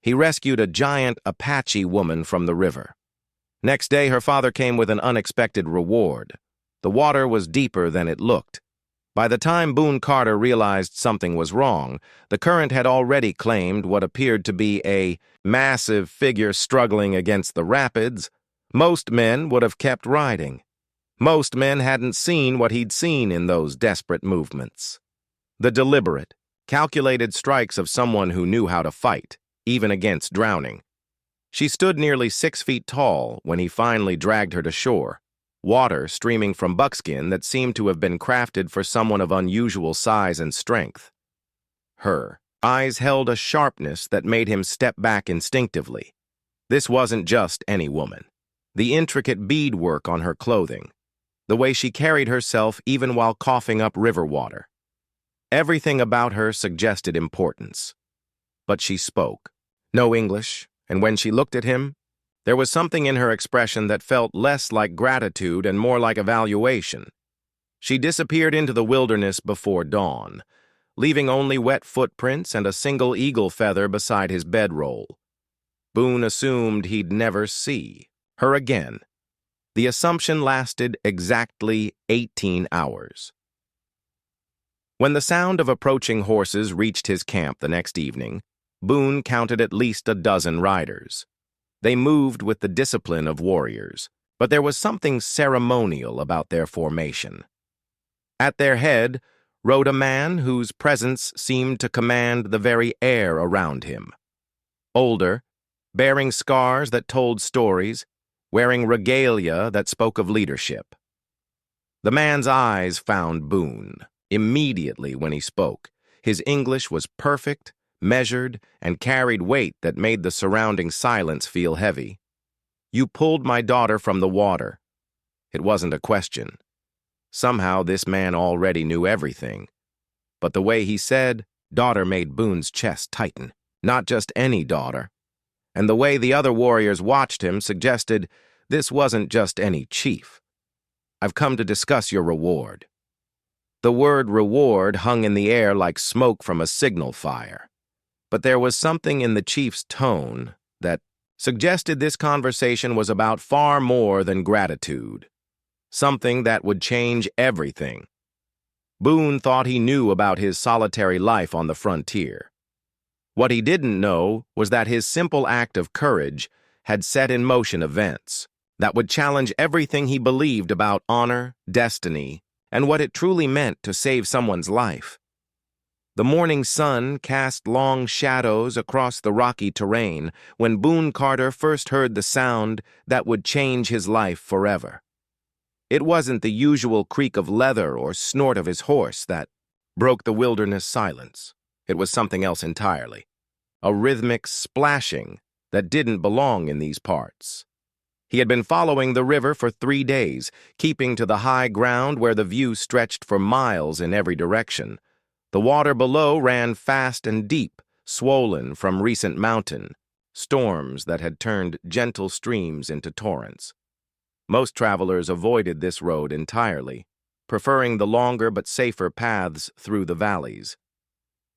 He rescued a giant Apache woman from the river. Next day, her father came with an unexpected reward. The water was deeper than it looked. By the time Boone Carter realized something was wrong, the current had already claimed what appeared to be a massive figure struggling against the rapids. Most men would have kept riding. Most men hadn't seen what he'd seen in those desperate movements. The deliberate, calculated strikes of someone who knew how to fight, even against drowning. She stood nearly 6 feet tall when he finally dragged her to shore, water streaming from buckskin that seemed to have been crafted for someone of unusual size and strength. Her eyes held a sharpness that made him step back instinctively. This wasn't just any woman. The intricate beadwork on her clothing, the way she carried herself even while coughing up river water. Everything about her suggested importance. But she spoke. No English, and when she looked at him, there was something in her expression that felt less like gratitude and more like evaluation. She disappeared into the wilderness before dawn, leaving only wet footprints and a single eagle feather beside his bedroll. Boone assumed he'd never see her again. The assumption lasted exactly 18 hours. When the sound of approaching horses reached his camp the next evening, Boone counted at least a dozen riders. They moved with the discipline of warriors, but there was something ceremonial about their formation. At their head rode a man whose presence seemed to command the very air around him. Older, bearing scars that told stories, wearing regalia that spoke of leadership. The man's eyes found Boone immediately when he spoke. His English was perfect, measured, and carried weight that made the surrounding silence feel heavy. "You pulled my daughter from the water." It wasn't a question. Somehow this man already knew everything. But the way he said daughter made Boone's chest tighten. Not just any daughter. And the way the other warriors watched him suggested this wasn't just any chief. "I've come to discuss your reward." The word reward hung in the air like smoke from a signal fire. But there was something in the chief's tone that suggested this conversation was about far more than gratitude. Something that would change everything. Boone thought he knew about his solitary life on the frontier. What he didn't know was that his simple act of courage had set in motion events that would challenge everything he believed about honor, destiny, and what it truly meant to save someone's life. The morning sun cast long shadows across the rocky terrain when Boone Carter first heard the sound that would change his life forever. It wasn't the usual creak of leather or snort of his horse that broke the wilderness silence. It was something else entirely. A rhythmic splashing that didn't belong in these parts. He had been following the river for 3 days, keeping to the high ground where the view stretched for miles in every direction. The water below ran fast and deep, swollen from recent mountain storms that had turned gentle streams into torrents. Most travelers avoided this road entirely, preferring the longer but safer paths through the valleys.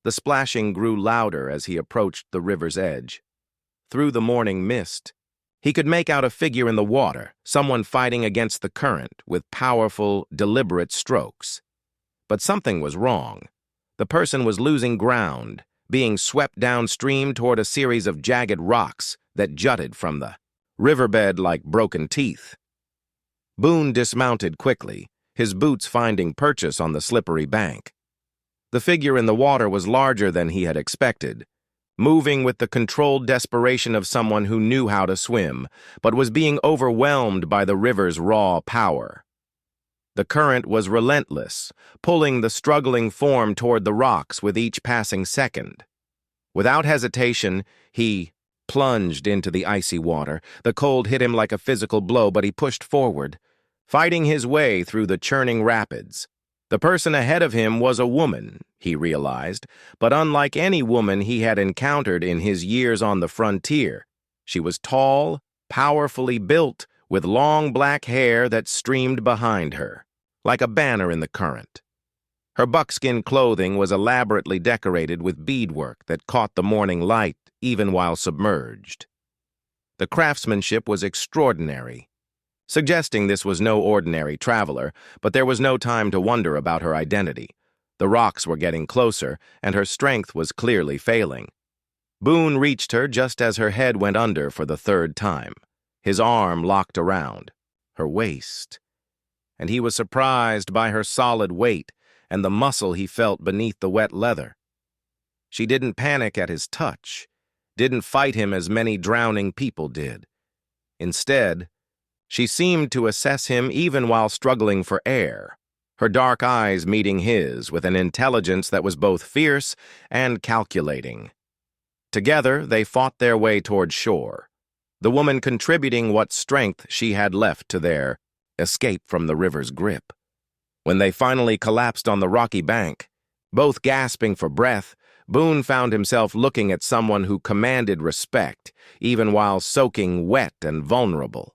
The splashing grew louder as he approached the river's edge. Through the morning mist, he could make out a figure in the water, someone fighting against the current with powerful, deliberate strokes. But something was wrong. The person was losing ground, being swept downstream toward a series of jagged rocks that jutted from the riverbed like broken teeth. Boone dismounted quickly, his boots finding purchase on the slippery bank. The figure in the water was larger than he had expected, moving with the controlled desperation of someone who knew how to swim, but was being overwhelmed by the river's raw power. The current was relentless, pulling the struggling form toward the rocks with each passing second. Without hesitation, he plunged into the icy water. The cold hit him like a physical blow, but he pushed forward, fighting his way through the churning rapids. The person ahead of him was a woman, he realized, but unlike any woman he had encountered in his years on the frontier. She was tall, powerfully built, with long black hair that streamed behind her, like a banner in the current. Her buckskin clothing was elaborately decorated with beadwork that caught the morning light even while submerged. The craftsmanship was extraordinary, suggesting this was no ordinary traveler, but there was no time to wonder about her identity. The rocks were getting closer, and her strength was clearly failing. Boone reached her just as her head went under for the third time. His arm locked around her waist, and he was surprised by her solid weight and the muscle he felt beneath the wet leather. She didn't panic at his touch, didn't fight him as many drowning people did. Instead, she seemed to assess him even while struggling for air, her dark eyes meeting his with an intelligence that was both fierce and calculating. Together, they fought their way toward shore, the woman contributing what strength she had left to their escape from the river's grip. When they finally collapsed on the rocky bank, both gasping for breath, Boone found himself looking at someone who commanded respect, even while soaking wet and vulnerable.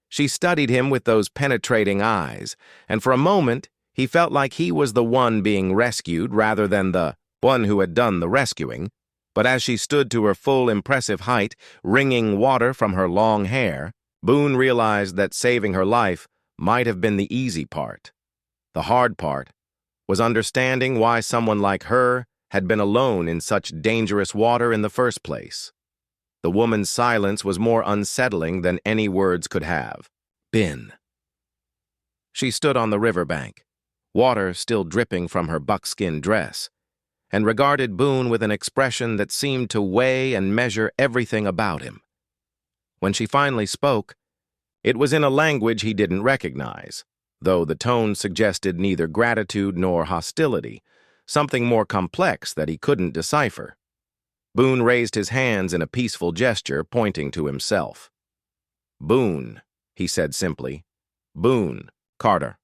She studied him with those penetrating eyes, and for a moment, he felt like he was the one being rescued rather than the one who had done the rescuing. But as she stood to her full impressive height, wringing water from her long hair, Boone realized that saving her life might have been the easy part. The hard part was understanding why someone like her had been alone in such dangerous water in the first place. The woman's silence was more unsettling than any words could have been. She stood on the riverbank, water still dripping from her buckskin dress, and regarded Boone with an expression that seemed to weigh and measure everything about him. When she finally spoke, it was in a language he didn't recognize, though the tone suggested neither gratitude nor hostility, something more complex that he couldn't decipher. Boone raised his hands in a peaceful gesture, pointing to himself. "Boone," he said simply. "Boone Carter."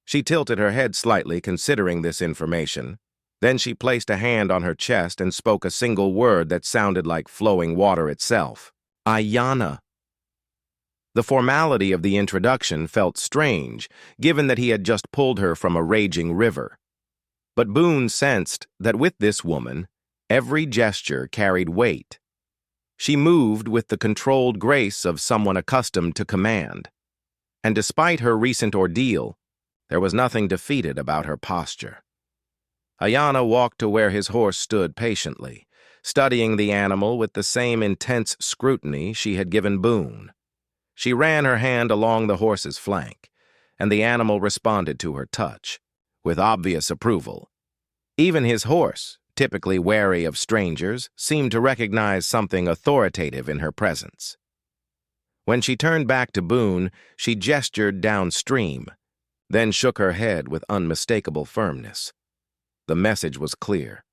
She tilted her head slightly, considering this information. Then she placed a hand on her chest and spoke a single word that sounded like flowing water itself. "Ayanna." The formality of the introduction felt strange, given that he had just pulled her from a raging river. But Boone sensed that with this woman, every gesture carried weight. She moved with the controlled grace of someone accustomed to command. And despite her recent ordeal, there was nothing defeated about her posture. Ayanna walked to where his horse stood patiently, studying the animal with the same intense scrutiny she had given Boone. She ran her hand along the horse's flank, and the animal responded to her touch, with obvious approval. Even his horse, typically wary of strangers, seemed to recognize something authoritative in her presence. When she turned back to Boone, she gestured downstream, then shook her head with unmistakable firmness. The message was clear.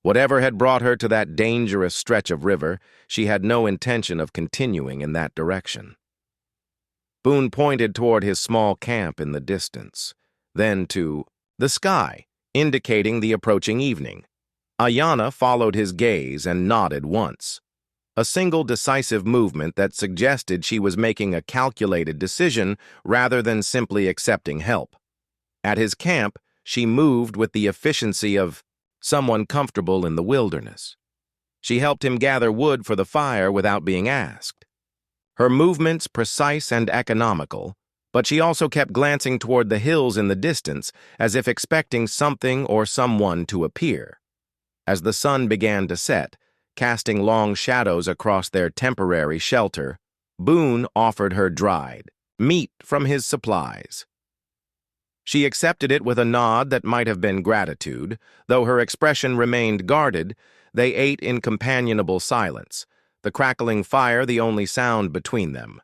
Whatever had brought her to that dangerous stretch of river, she had no intention of continuing in that direction. Boone pointed toward his small camp in the distance, then to the sky, indicating the approaching evening. Ayanna followed his gaze and nodded once, a single decisive movement that suggested she was making a calculated decision rather than simply accepting help. At his camp, she moved with the efficiency of someone comfortable in the wilderness. She helped him gather wood for the fire without being asked. Her movements precise and economical, but she also kept glancing toward the hills in the distance as if expecting something or someone to appear. As the sun began to set, casting long shadows across their temporary shelter, Boone offered her dried meat from his supplies. She accepted it with a nod that might have been gratitude. Though her expression remained guarded, they ate in companionable silence, the crackling fire the only sound between them.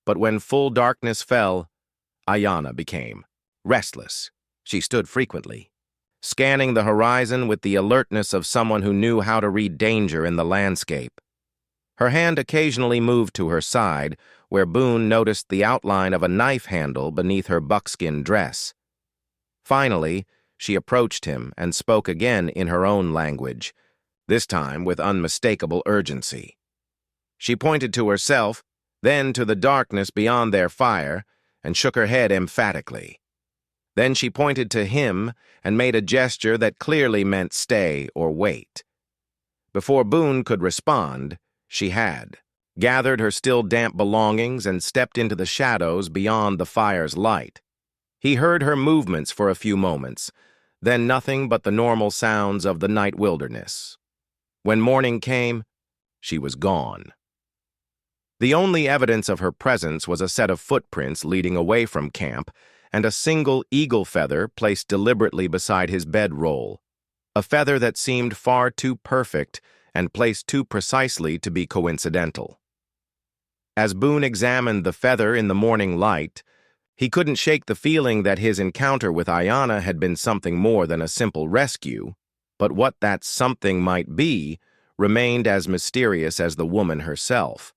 But when full darkness fell, Ayanna became restless. She stood frequently, scanning the horizon with the alertness of someone who knew how to read danger in the landscape. Her hand occasionally moved to her side, where Boone noticed the outline of a knife handle beneath her buckskin dress. Finally, she approached him and spoke again in her own language, this time with unmistakable urgency. She pointed to herself, then to the darkness beyond their fire, and shook her head emphatically. Then she pointed to him and made a gesture that clearly meant stay or wait. Before Boone could respond, she had gathered her still damp belongings and stepped into the shadows beyond the fire's light. He heard her movements for a few moments, then nothing but the normal sounds of the night wilderness. When morning came, she was gone. The only evidence of her presence was a set of footprints leading away from camp and a single eagle feather placed deliberately beside his bedroll, a feather that seemed far too perfect and placed too precisely to be coincidental. As Boone examined the feather in the morning light, he couldn't shake the feeling that his encounter with Ayanna had been something more than a simple rescue, but what that something might be remained as mysterious as the woman herself.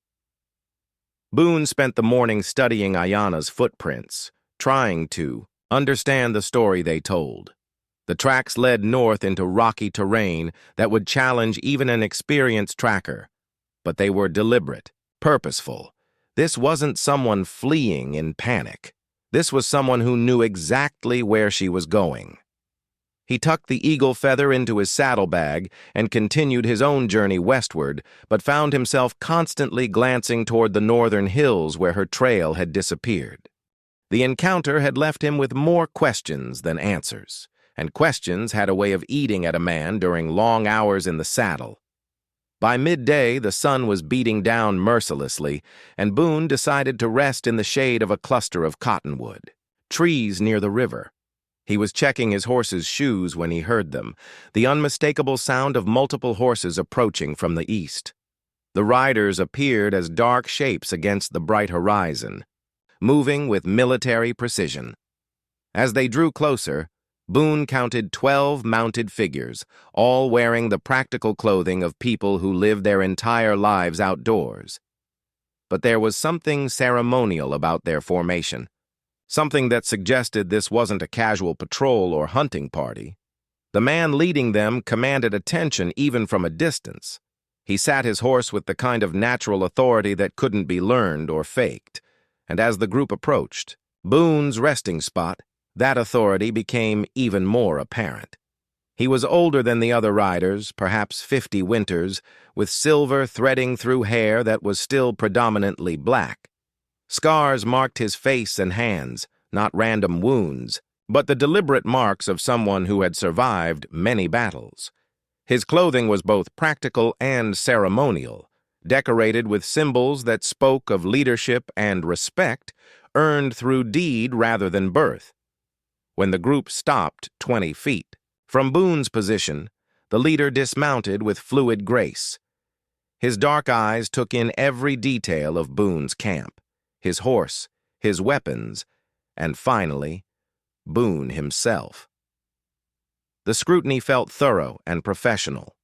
Boone spent the morning studying Ayanna's footprints, trying to understand the story they told. The tracks led north into rocky terrain that would challenge even an experienced tracker, but they were deliberate, purposeful. This wasn't someone fleeing in panic. This was someone who knew exactly where she was going. He tucked the eagle feather into his saddlebag and continued his own journey westward, but found himself constantly glancing toward the northern hills where her trail had disappeared. The encounter had left him with more questions than answers, and questions had a way of eating at a man during long hours in the saddle. By midday, the sun was beating down mercilessly, and Boone decided to rest in the shade of a cluster of cottonwood, trees near the river. He was checking his horse's shoes when he heard them, the unmistakable sound of multiple horses approaching from the east. The riders appeared as dark shapes against the bright horizon, moving with military precision. As they drew closer, Boone counted 12 mounted figures, all wearing the practical clothing of people who live their entire lives outdoors. But there was something ceremonial about their formation, something that suggested this wasn't a casual patrol or hunting party. The man leading them commanded attention even from a distance. He sat his horse with the kind of natural authority that couldn't be learned or faked, and as the group approached Boone's resting spot, that authority became even more apparent. He was older than the other riders, perhaps 50 winters, with silver threading through hair that was still predominantly black. Scars marked his face and hands, not random wounds, but the deliberate marks of someone who had survived many battles. His clothing was both practical and ceremonial, decorated with symbols that spoke of leadership and respect, earned through deed rather than birth. When the group stopped 20 feet from Boone's position, the leader dismounted with fluid grace. His dark eyes took in every detail of Boone's camp, his horse, his weapons, and finally, Boone himself. The scrutiny felt thorough and professional,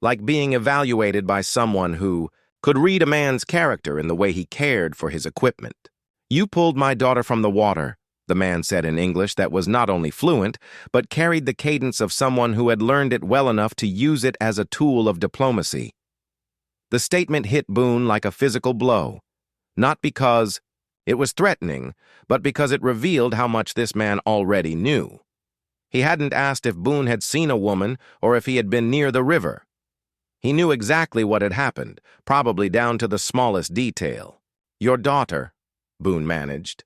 like being evaluated by someone who could read a man's character in the way he cared for his equipment. "You pulled my daughter from the water," the man said in English that was not only fluent, but carried the cadence of someone who had learned it well enough to use it as a tool of diplomacy. The statement hit Boone like a physical blow, not because it was threatening, but because it revealed how much this man already knew. He hadn't asked if Boone had seen a woman or if he had been near the river. He knew exactly what had happened, probably down to the smallest detail. "Your daughter," Boone managed.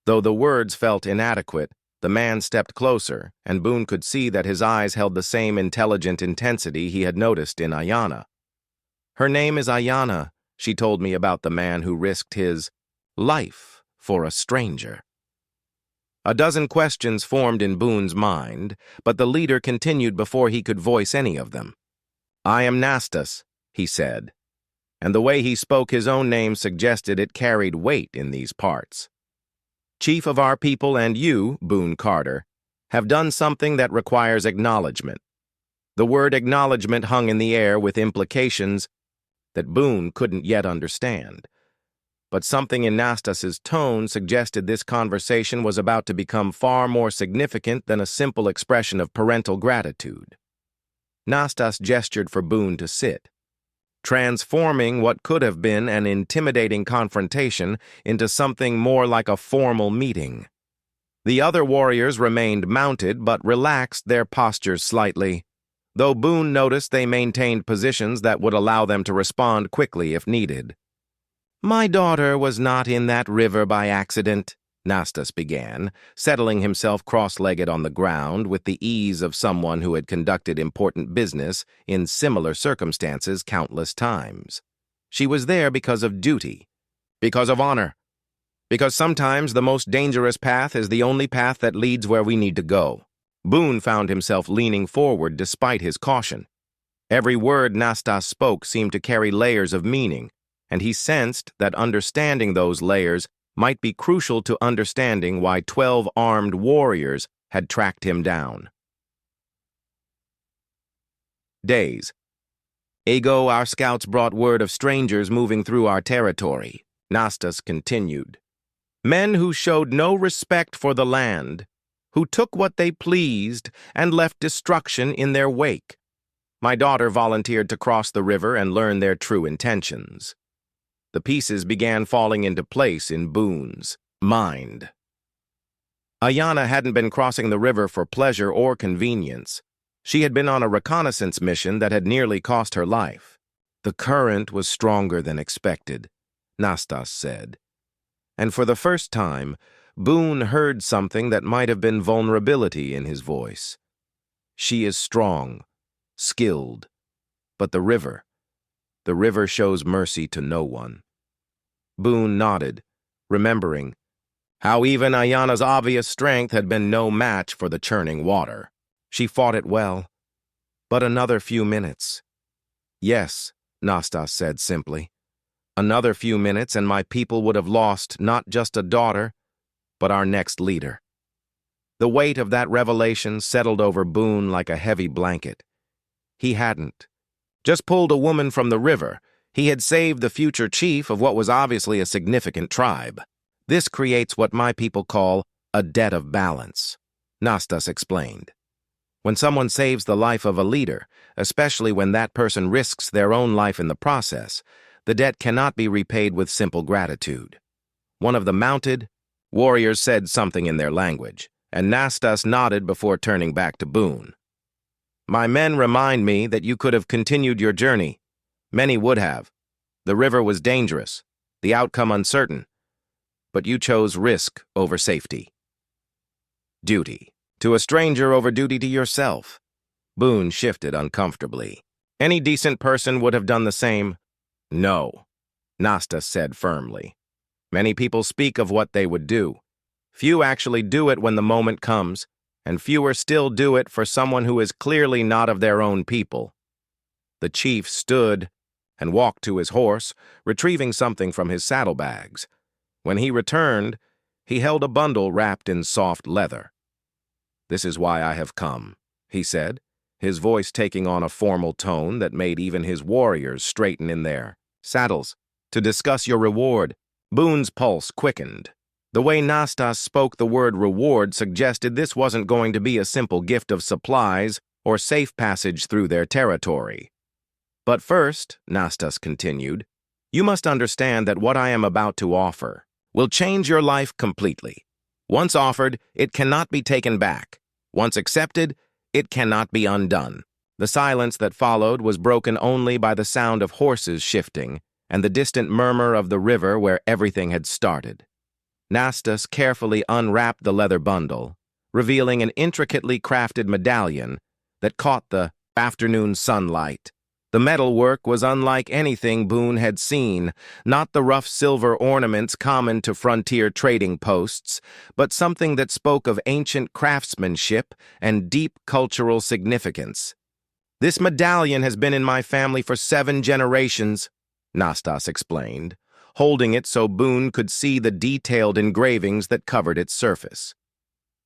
Though the words felt inadequate, the man stepped closer, and Boone could see that his eyes held the same intelligent intensity he had noticed in Ayanna. "Her name is Ayanna," she told me about the man who risked his life for a stranger. A dozen questions formed in Boone's mind, but the leader continued before he could voice any of them. "I am Nastas," he said, and the way he spoke his own name suggested it carried weight in these parts. "Chief of our people and you, Boone Carter, have done something that requires acknowledgement." The word acknowledgement hung in the air with implications that Boone couldn't yet understand. But something in Nastas's tone suggested this conversation was about to become far more significant than a simple expression of parental gratitude. Nastas gestured for Boone to sit, transforming what could have been an intimidating confrontation into something more like a formal meeting. The other warriors remained mounted but relaxed their postures slightly. though Boone noticed they maintained positions that would allow them to respond quickly if needed. "My daughter was not in that river by accident," Nastas began, settling himself cross-legged on the ground with the ease of someone who had conducted important business in similar circumstances countless times. "She was there because of duty, because of honor, because sometimes the most dangerous path is the only path that leads where we need to go." Boone found himself leaning forward despite his caution. Every word Nastas spoke seemed to carry layers of meaning, and he sensed that understanding those layers might be crucial to understanding why 12 armed warriors had tracked him down. Days. "Ago, our scouts brought word of strangers moving through our territory," Nastas continued. "Men who showed no respect for the land, who took what they pleased and left destruction in their wake. My daughter volunteered to cross the river and learn their true intentions." The pieces began falling into place in Boone's mind. Ayanna hadn't been crossing the river for pleasure or convenience. She had been on a reconnaissance mission that had nearly cost her life. "The current was stronger than expected," Nastas said. And for the first time, Boone heard something that might have been vulnerability in his voice. "She is strong, skilled, but the river shows mercy to no one." Boone nodded, remembering how even Ayanna's obvious strength had been no match for the churning water. She fought it well, but another few minutes. "Yes," Nastas said simply. "Another few minutes and my people would have lost not just a daughter, but our next leader." The weight of that revelation settled over Boone like a heavy blanket. He hadn't just pulled a woman from the river. He had saved the future chief of what was obviously a significant tribe. "This creates what my people call a debt of balance," Nastas explained. "When someone saves the life of a leader, especially when that person risks their own life in the process, the debt cannot be repaid with simple gratitude." One of the mounted warriors said something in their language, and Nastas nodded before turning back to Boone. "My men remind me that you could have continued your journey. Many would have. The river was dangerous, the outcome uncertain, but you chose risk over safety. Duty. To a stranger over duty to yourself." Boone shifted uncomfortably. "Any decent person would have done the same." "No," Nastas said firmly. "Many people speak of what they would do. Few actually do it when the moment comes, and fewer still do it for someone who is clearly not of their own people." The chief stood and walked to his horse, retrieving something from his saddlebags. When he returned, he held a bundle wrapped in soft leather. "This is why I have come," he said, his voice taking on a formal tone that made even his warriors straighten in their saddles. "To discuss your reward." Boone's pulse quickened. The way Nastas spoke the word reward suggested this wasn't going to be a simple gift of supplies or safe passage through their territory. "But first," Nastas continued, "you must understand that what I am about to offer will change your life completely. Once offered, it cannot be taken back. Once accepted, it cannot be undone." The silence that followed was broken only by the sound of horses shifting and the distant murmur of the river where everything had started. Nastas carefully unwrapped the leather bundle, revealing an intricately crafted medallion that caught the afternoon sunlight. The metalwork was unlike anything Boone had seen, not the rough silver ornaments common to frontier trading posts, but something that spoke of ancient craftsmanship and deep cultural significance. "This medallion has been in my family for 7 generations, Nastas explained, holding it so Boone could see the detailed engravings that covered its surface.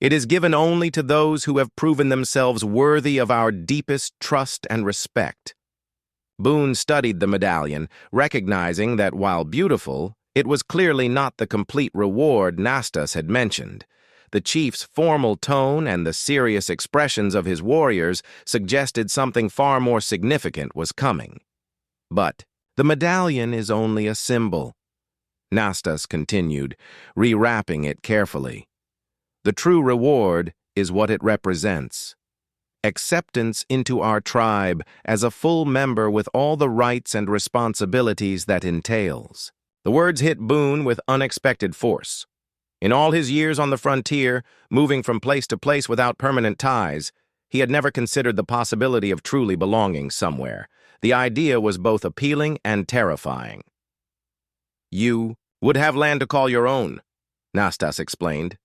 "It is given only to those who have proven themselves worthy of our deepest trust and respect." Boone studied the medallion, recognizing that while beautiful, it was clearly not the complete reward Nastas had mentioned. The chief's formal tone and the serious expressions of his warriors suggested something far more significant was coming. "But the medallion is only a symbol," Nastas continued, rewrapping it carefully. "The true reward is what it represents. acceptance into our tribe as a full member with all the rights and responsibilities that entails. The words hit Boone with unexpected force. In all his years on the frontier, moving from place to place without permanent ties, he had never considered the possibility of truly belonging somewhere. The idea was both appealing and terrifying. "You would have land to call your own," Nastas explained.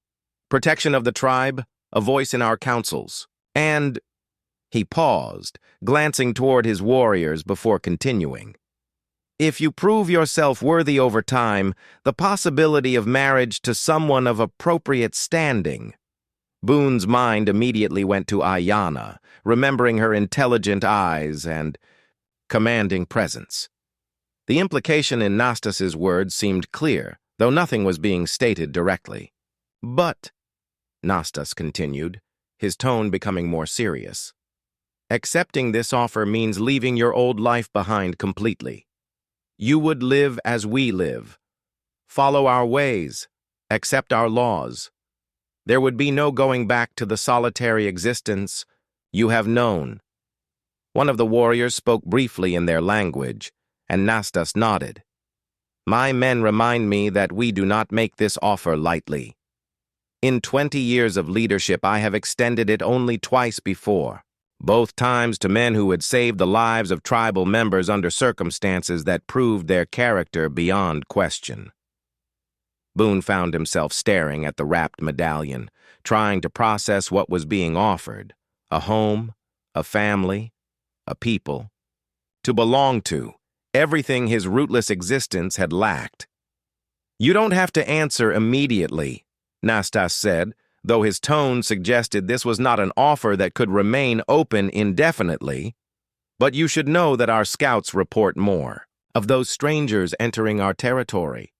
"Protection of the tribe, a voice in our councils, and—" He paused, glancing toward his warriors before continuing. "If you prove yourself worthy over time, the possibility of marriage to someone of appropriate standing." Boone's mind immediately went to Ayanna, remembering her intelligent eyes and commanding presence. The implication in Nastas's words seemed clear, though nothing was being stated directly. "But," Nastas continued, his tone becoming more serious, "accepting this offer means leaving your old life behind completely. You would live as we live, follow our ways, accept our laws. There would be no going back to the solitary existence you have known." One of the warriors spoke briefly in their language, and Nastas nodded. "My men remind me that we do not make this offer lightly. In 20 years of leadership, I have extended it only twice before, both times to men who had saved the lives of tribal members under circumstances that proved their character beyond question." Boone found himself staring at the wrapped medallion, trying to process what was being offered: a home, a family, a people. To belong to, everything his rootless existence had lacked. "You don't have to answer immediately," Nastas said, though his tone suggested this was not an offer that could remain open indefinitely. "But you should know that our scouts report more of those strangers entering our territory.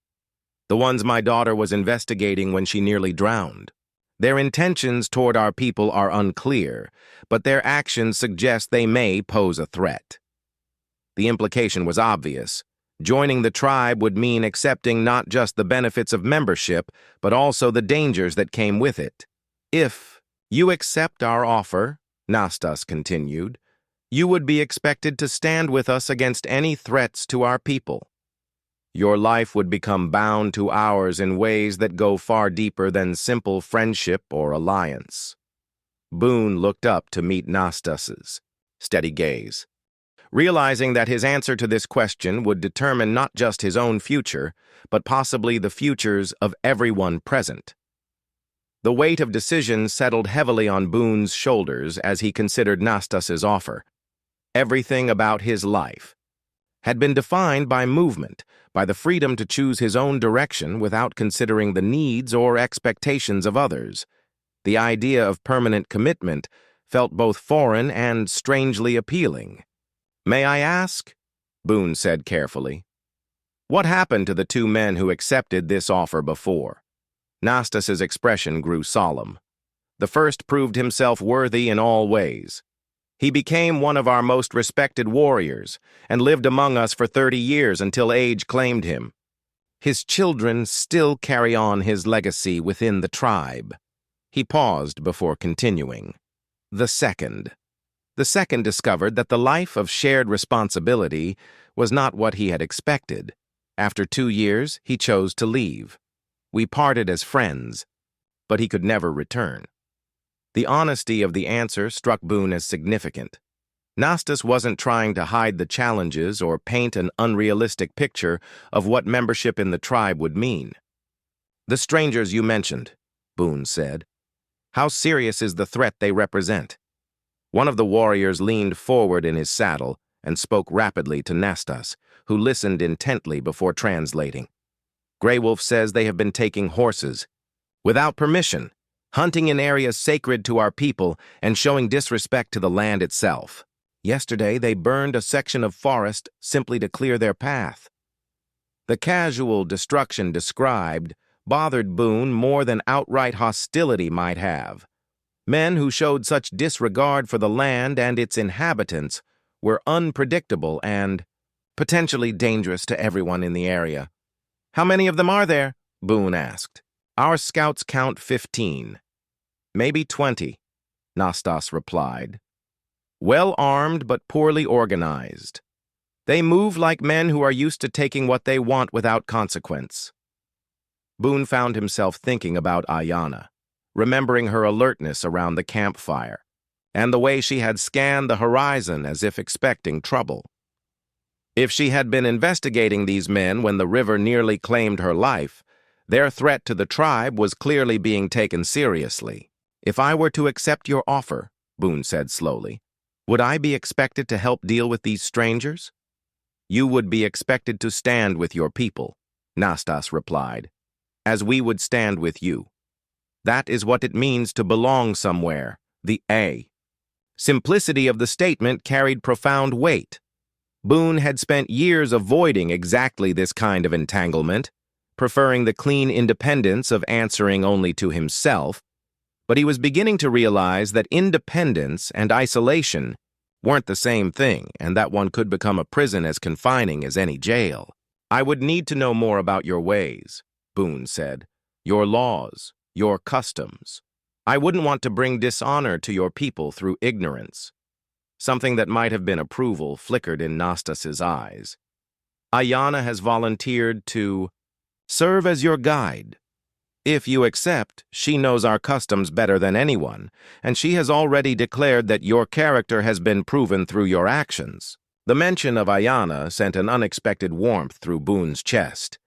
The ones my daughter was investigating when she nearly drowned. Their intentions toward our people are unclear, but their actions suggest they may pose a threat." The implication was obvious. Joining the tribe would mean accepting not just the benefits of membership, but also the dangers that came with it. "If you accept our offer," Nastas continued, "you would be expected to stand with us against any threats to our people. Your life would become bound to ours in ways that go far deeper than simple friendship or alliance." Boone looked up to meet Nastas's steady gaze, realizing that his answer to this question would determine not just his own future, but possibly the futures of everyone present. The weight of decision settled heavily on Boone's shoulders as he considered Nastas's offer. Everything about his life had been defined by movement, by the freedom to choose his own direction without considering the needs or expectations of others. The idea of permanent commitment felt both foreign and strangely appealing. "May I ask?" Boone said carefully. "What happened to the two men who accepted this offer before?" Nastas's expression grew solemn. "The first proved himself worthy in all ways. He became one of our most respected warriors and lived among us for 30 years until age claimed him. His children still carry on his legacy within the tribe." He paused before continuing. The second discovered that the life of shared responsibility was not what he had expected. After 2 years, he chose to leave. We parted as friends, but he could never return. The honesty of the answer struck Boone as significant. Nastas wasn't trying to hide the challenges or paint an unrealistic picture of what membership in the tribe would mean. "The strangers you mentioned," Boone said. "How serious is the threat they represent?" One of the warriors leaned forward in his saddle and spoke rapidly to Nastas, who listened intently before translating. "Grey Wolf says they have been taking horses without permission, hunting in areas sacred to our people and showing disrespect to the land itself. Yesterday, they burned a section of forest simply to clear their path." The casual destruction described bothered Boone more than outright hostility might have. Men who showed such disregard for the land and its inhabitants were unpredictable and potentially dangerous to everyone in the area. "How many of them are there?" Boone asked. "Our scouts count 15. Maybe 20, Nastas replied, well-armed but poorly organized. They move like men who are used to taking what they want without consequence. Boone found himself thinking about Ayanna, remembering her alertness around the campfire, and the way she had scanned the horizon as if expecting trouble. If she had been investigating these men when the river nearly claimed her life, their threat to the tribe was clearly being taken seriously. "If I were to accept your offer," Boone said slowly, "would I be expected to help deal with these strangers?" "You would be expected to stand with your people," Nastas replied, "as we would stand with you. That is what it means to belong somewhere, the A." Simplicity of the statement carried profound weight. Boone had spent years avoiding exactly this kind of entanglement, preferring the clean independence of answering only to himself, but he was beginning to realize that independence and isolation weren't the same thing, and that one could become a prison as confining as any jail. "I would need to know more about your ways," Boone said, "your laws, your customs. I wouldn't want to bring dishonor to your people through ignorance." Something that might have been approval flickered in Nastas's eyes. "Ayanna has volunteered to serve as your guide. If you accept, she knows our customs better than anyone, and she has already declared that your character has been proven through your actions." The mention of Ayanna sent an unexpected warmth through Boone's chest.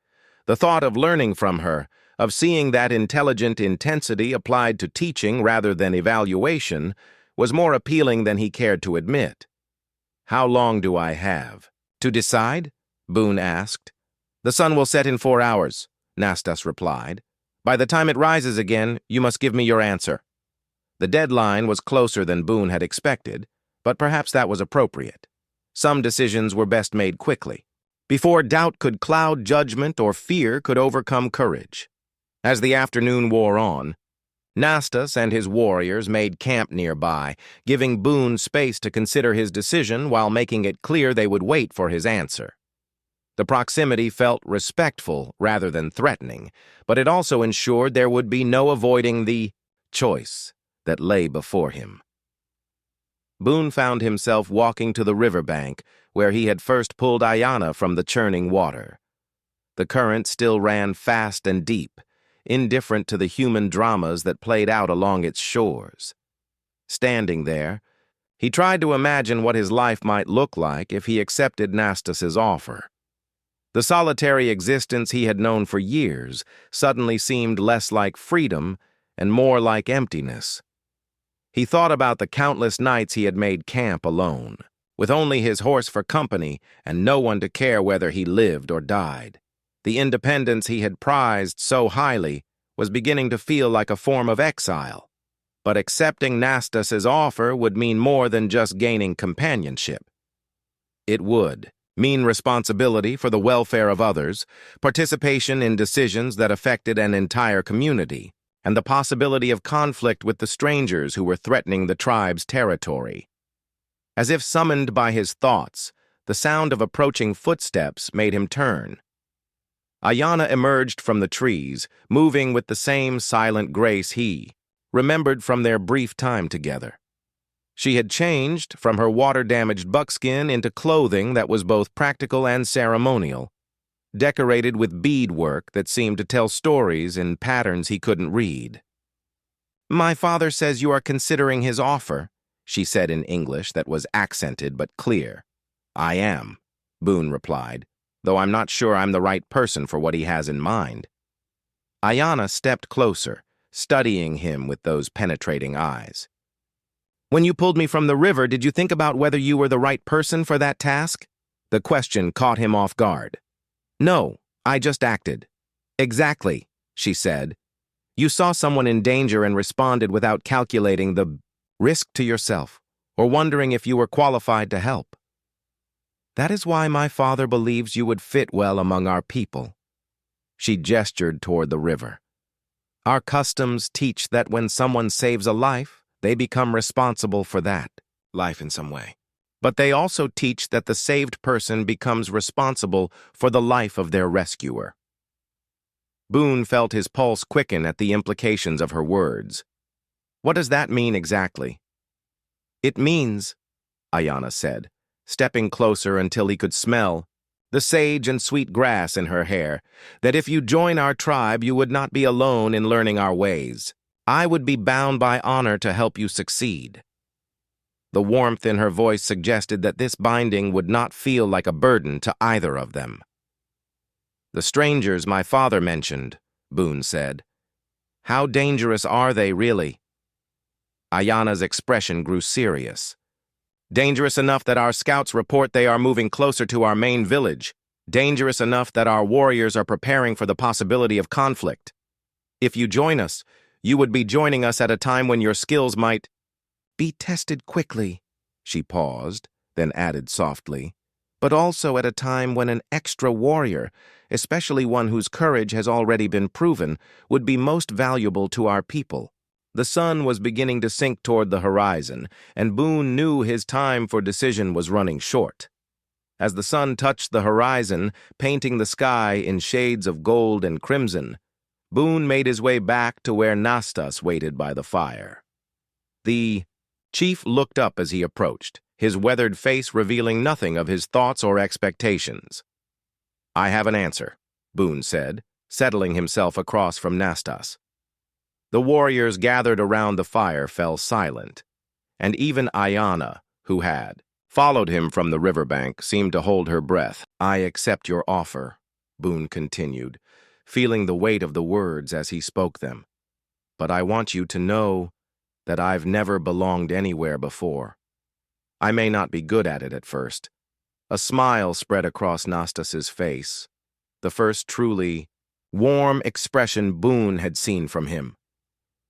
The thought of learning from her, of seeing that intelligent intensity applied to teaching rather than evaluation, was more appealing than he cared to admit. "How long do I have to decide?" Boone asked. "The sun will set in 4 hours," Nastas replied. "By the time it rises again, you must give me your answer." The deadline was closer than Boone had expected, but perhaps that was appropriate. Some decisions were best made quickly, before doubt could cloud judgment or fear could overcome courage. As the afternoon wore on, Nastas and his warriors made camp nearby, giving Boone space to consider his decision while making it clear they would wait for his answer. The proximity felt respectful rather than threatening, but it also ensured there would be no avoiding the choice that lay before him. Boone found himself walking to the riverbank where he had first pulled Ayanna from the churning water. The current still ran fast and deep, indifferent to the human dramas that played out along its shores. Standing there, he tried to imagine what his life might look like if he accepted Nastas's offer. The solitary existence he had known for years suddenly seemed less like freedom and more like emptiness. He thought about the countless nights he had made camp alone, with only his horse for company and no one to care whether he lived or died. The independence he had prized so highly was beginning to feel like a form of exile, but accepting Nastas's offer would mean more than just gaining companionship. It would mean responsibility for the welfare of others, participation in decisions that affected an entire community, and the possibility of conflict with the strangers who were threatening the tribe's territory. As if summoned by his thoughts, the sound of approaching footsteps made him turn. Ayanna emerged from the trees, moving with the same silent grace he remembered from their brief time together. She had changed from her water-damaged buckskin into clothing that was both practical and ceremonial, decorated with beadwork that seemed to tell stories in patterns he couldn't read. "My father says you are considering his offer," she said in English that was accented but clear. "I am," Boone replied, "though I'm not sure I'm the right person for what he has in mind." Ayanna stepped closer, studying him with those penetrating eyes. "When you pulled me from the river, did you think about whether you were the right person for that task?" The question caught him off guard. "No, I just acted." "Exactly," she said. "You saw someone in danger and responded without calculating the risk to yourself, or wondering if you were qualified to help. That is why my father believes you would fit well among our people." She gestured toward the river. "Our customs teach that when someone saves a life, they become responsible for that life in some way. But they also teach that the saved person becomes responsible for the life of their rescuer." Boone felt his pulse quicken at the implications of her words. "What does that mean exactly?" "It means," Ayana said, stepping closer until he could smell the sage and sweet grass in her hair, that if you join our tribe, you would not be alone in learning our ways. I would be bound by honor to help you succeed. The warmth in her voice suggested that this binding would not feel like a burden to either of them. The strangers my father mentioned, Boone said. How dangerous are they, really? Ayana's expression grew serious. Dangerous enough that our scouts report they are moving closer to our main village. Dangerous enough that our warriors are preparing for the possibility of conflict. If you join us, you would be joining us at a time when your skills might be tested quickly. She paused, then added softly, but also at a time when an extra warrior, especially one whose courage has already been proven, would be most valuable to our people. The sun was beginning to sink toward the horizon, and Boone knew his time for decision was running short. As the sun touched the horizon, painting the sky in shades of gold and crimson, Boone made his way back to where Nastas waited by the fire. The chief looked up as he approached, his weathered face revealing nothing of his thoughts or expectations. I have an answer, Boone said, settling himself across from Nastas. The warriors gathered around the fire fell silent, and even Ayana, who had followed him from the riverbank, seemed to hold her breath. I accept your offer, Boone continued, feeling the weight of the words as he spoke them. But I want you to know that I've never belonged anywhere before. I may not be good at it at first. A smile spread across Nastas's face, the first truly warm expression Boone had seen from him.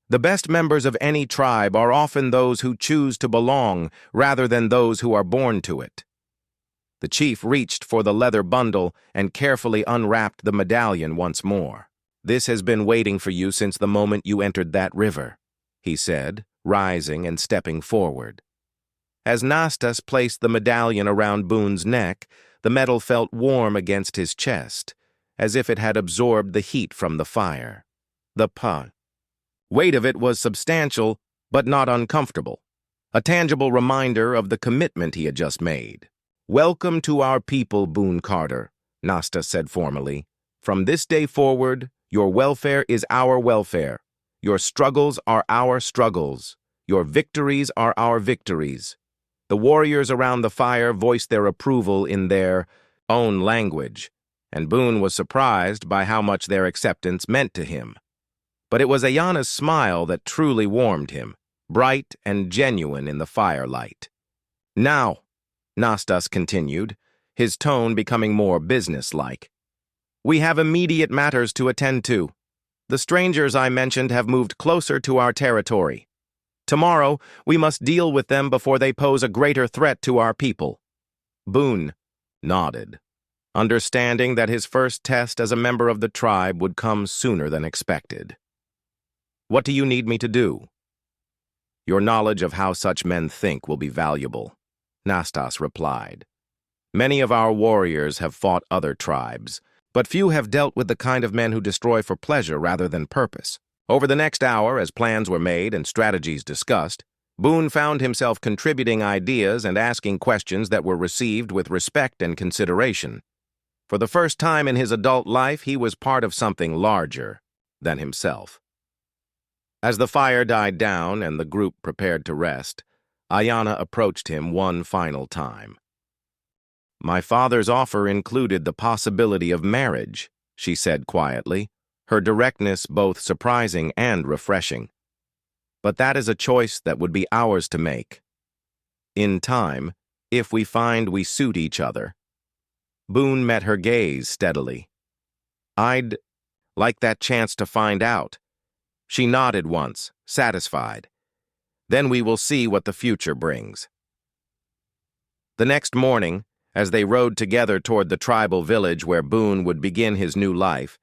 The best members of any tribe are often those who choose to belong rather than those who are born to it. The chief reached for the leather bundle and carefully unwrapped the medallion once more. This has been waiting for you since the moment you entered that river, he said, rising and stepping forward. As Nastas placed the medallion around Boone's neck, the metal felt warm against his chest, as if it had absorbed the heat from the fire. The weight of it was substantial, but not uncomfortable, a tangible reminder of the commitment he had just made. Welcome to our people, Boone Carter, Nastas said formally. From this day forward, your welfare is our welfare. Your struggles are our struggles. Your victories are our victories. The warriors around the fire voiced their approval in their own language, and Boone was surprised by how much their acceptance meant to him. But it was Ayana's smile that truly warmed him, bright and genuine in the firelight. Now, Nastas continued, his tone becoming more businesslike, we have immediate matters to attend to. The strangers I mentioned have moved closer to our territory. Tomorrow, we must deal with them before they pose a greater threat to our people. Boone nodded, understanding that his first test as a member of the tribe would come sooner than expected. What do you need me to do? Your knowledge of how such men think will be valuable, Nastas replied. Many of our warriors have fought other tribes, but few have dealt with the kind of men who destroy for pleasure rather than purpose. Over the next hour, as plans were made and strategies discussed, Boone found himself contributing ideas and asking questions that were received with respect and consideration. For the first time in his adult life, he was part of something larger than himself. As the fire died down and the group prepared to rest, Ayana approached him one final time. My father's offer included the possibility of marriage, she said quietly, her directness both surprising and refreshing. But that is a choice that would be ours to make. In time, if we find we suit each other. Boone met her gaze steadily. I'd like that chance to find out. She nodded once, satisfied. Then we will see what the future brings. The next morning, as they rode together toward the tribal village where Boone would begin his new life,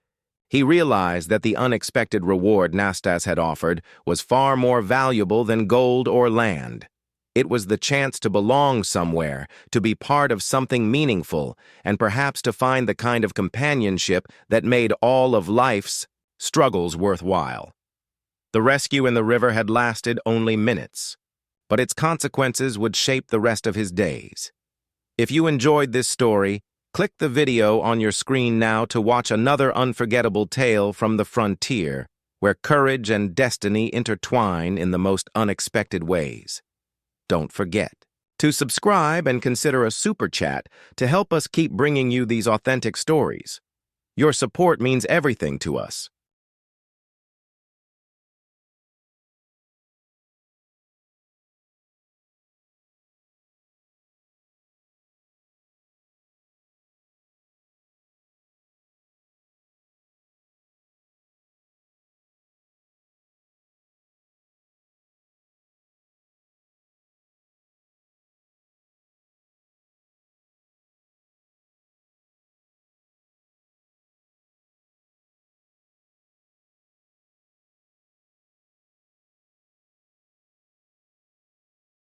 he realized that the unexpected reward Nastas had offered was far more valuable than gold or land. It was the chance to belong somewhere, to be part of something meaningful, and perhaps to find the kind of companionship that made all of life's struggles worthwhile. The rescue in the river had lasted only minutes. but its consequences would shape the rest of his days. If you enjoyed this story, click the video on your screen now to watch another unforgettable tale from the frontier, where courage and destiny intertwine in the most unexpected ways. Don't forget to subscribe and consider a super chat to help us keep bringing you these authentic stories. Your support means everything to us.